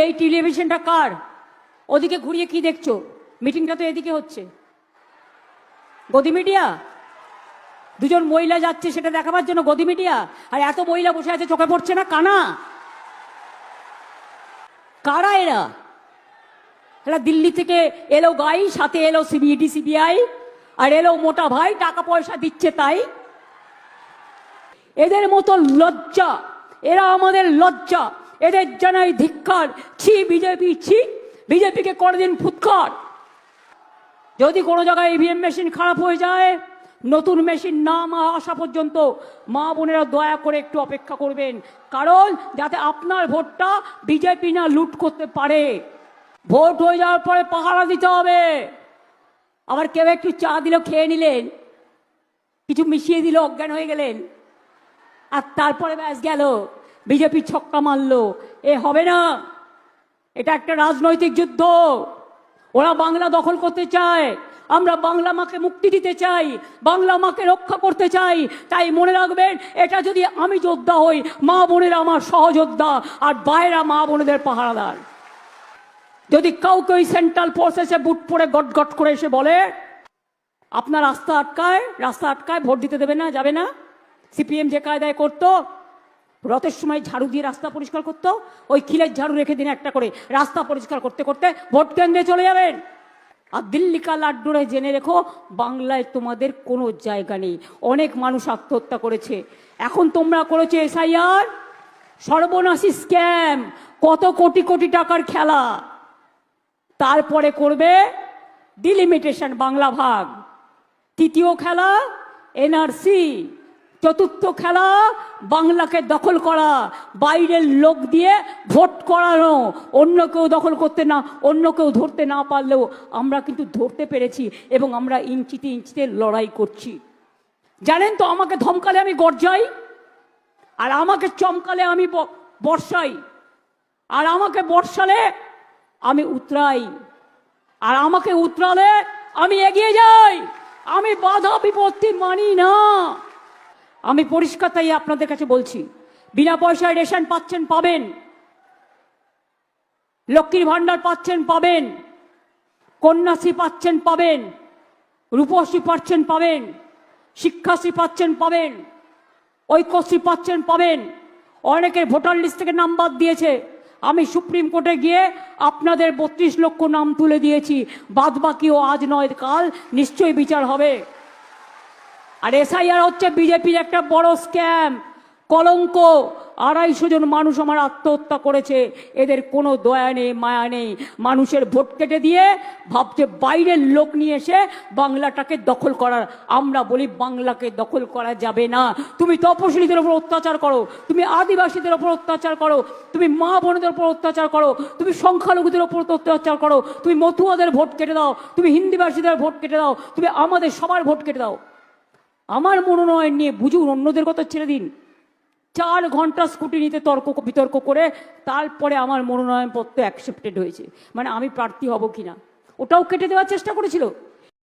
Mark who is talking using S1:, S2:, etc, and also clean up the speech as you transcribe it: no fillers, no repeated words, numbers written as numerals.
S1: এই টেলিভিশনটা কার? ওদিকে ঘুরিয়ে কি দেখছো? মিটিংটা তো এদিকে হচ্ছে। গদি মিডিয়া, দুজন মহিলা যাচ্ছে সেটা দেখাবার জন্য গদি মিডিয়া, আর এত মহিলা বসে আছে চোখে পড়ছে না? কানা কারা এরা? এরা দিল্লি থেকে এলো গাই, সাথে এলো সিবিইডি সিবিআই, আর এলো মোটা ভাই টাকা পয়সা দিচ্ছে তাই। এদের মতো লজ্জা, এরা আমাদের লজ্জা, এদের জানাই ধিক্কার। ছি বিজেপি, ছি বিজেপিকে করে দিন ফুৎকার। যদি কোনো জায়গায় ইভিএম মেশিন খারাপ হয়ে যায়, নতুন মেশিন না আসা পর্যন্ত মা বোনেরা দয়া করে একটু অপেক্ষা করবেন, কারণ যাতে আপনার ভোটটা বিজেপি না লুট করতে পারে। ভোট হয়ে যাওয়ার পরে পাহারা দিতে হবে। আবার কেউ একটু চা দিল, খেয়ে নিলেন, কিছু মিশিয়ে দিল, অজ্ঞান হয়ে গেলেন, আর তারপরে ব্যাস গেল, বিজেপি ছক্কা মারলো। এ হবে না। এটা একটা রাজনৈতিক যুদ্ধ। ওরা বাংলা দখল করতে চায়, আমরা বাংলা মাকে মুক্তি দিতে চাই, বাংলা মাকে রক্ষা করতে চাই। তাই মনে রাখবেন, এটা যদি আমি যোদ্ধা হই, মা বোনেরা আমার সহযোদ্ধা, আর বাইরা মা বোনেদের পাহারাদার। যদি কাউকে ওই সেন্ট্রাল ফোর্স এসে বুট পরে গট গট করে এসে বলে আপনার রাস্তা আটকায়, ভোট দিতে দেবে না, যাবে না, সিপিএম যে কায়দায় করতো, রথের সময় ঝাড়ু দিয়ে রাস্তা পরিষ্কার করতো, ওই খিলের ঝাড়ু রেখে দিন একটা করে, রাস্তা পরিষ্কার করতে করতে ভোট কেন্দ্রে চলে যাবেন। আর দিল্লি কা লাড্ডুরে জেনে রেখো, বাংলায় তোমাদের কোনো জায়গা নেই। অনেক মানুষ আত্মহত্যা করেছে, এখন তোমরা করেছে এসআইআর, সর্বনাশী স্ক্যাম, কত কোটি কোটি টাকার খেলা। তারপরে করবে ডিলিমিটেশন, বাংলা ভাগ। তৃতীয় খেলা এনআরসি, চতুর্থ খেলা বাংলাকে দখল করা, বাইরের লোক দিয়ে ভোট করানো। অন্য কেউ দখল করতে না, অন্য কেউ ধরতে না পারলেও আমরা কিন্তু ধরতে পেরেছি, এবং আমরা ইঞ্চিতে ইঞ্চিতে লড়াই করছি। জানেন তো, আমাকে ধমকালে আমি গর্জাই, আর আমাকে চমকালে আমি বর্ষাই, আর আমাকে বর্ষালে আমি উতরাই, আর আমাকে উতরালে আমি এগিয়ে যাই। আমি বাধা বিপত্তি মানি না। আমি পরিষ্কার তাই আপনাদের কাছে বলছি, বিনা পয়সায় রেশন পাচ্ছেন, পাবেন, লক্ষ্মীর ভান্ডার পাচ্ছেন, পাবেন, কন্যাশ্রী পাচ্ছেন, পাবেন, রূপশ্রী পাচ্ছেন, পাবেন, শিক্ষাশ্রী পাচ্ছেন, পাবেন, ঐক্যশ্রী পাচ্ছেন, পাবেন। অনেকের ভোটার লিস্ট থেকে নাম বাদ দিয়েছে, আমি সুপ্রিম কোর্টে গিয়ে আপনাদের 32 লক্ষ নাম তুলে দিয়েছি, বাদ বাকিও আজ নয় কাল নিশ্চয়ই বিচার হবে। আর এসআইআর হচ্ছে বিজেপির একটা বড় স্ক্যাম, কলঙ্ক। 250 জন মানুষ আমার আত্মহত্যা করেছে, এদের কোনো দয়া নেই, মায়া নেই। মানুষের ভোট কেটে দিয়ে ভাবছে বাইরের লোক নিয়ে এসে বাংলাটাকে দখল করার। আমরা বলি বাংলাকে দখল করা যাবে না। তুমি তপশিলীদের উপর অত্যাচার করো, তুমি আদিবাসীদের উপর অত্যাচার করো, তুমি মা বোনদের উপর অত্যাচার করো, তুমি সংখ্যালঘুদের উপর অত্যাচার করো, তুমি মতুয়াদের ভোট কেটে দাও, তুমি হিন্দিভাষীদের ভোট কেটে দাও, তুমি আমাদের সবার ভোট কেটে দাও। আমার মনোনয়ন নিয়ে বুঝুন, অন্যদের কথা ছেড়ে দিন। 4 ঘন্টা স্কুটিনিতে তর্ক বিতর্ক করে তারপরে আমার মনোনয়নপত্র অ্যাকসেপ্টেড হয়েছে, মানে আমি প্রার্থী হব কিনা, ওটাও কেটে দেওয়ার চেষ্টা করেছিল।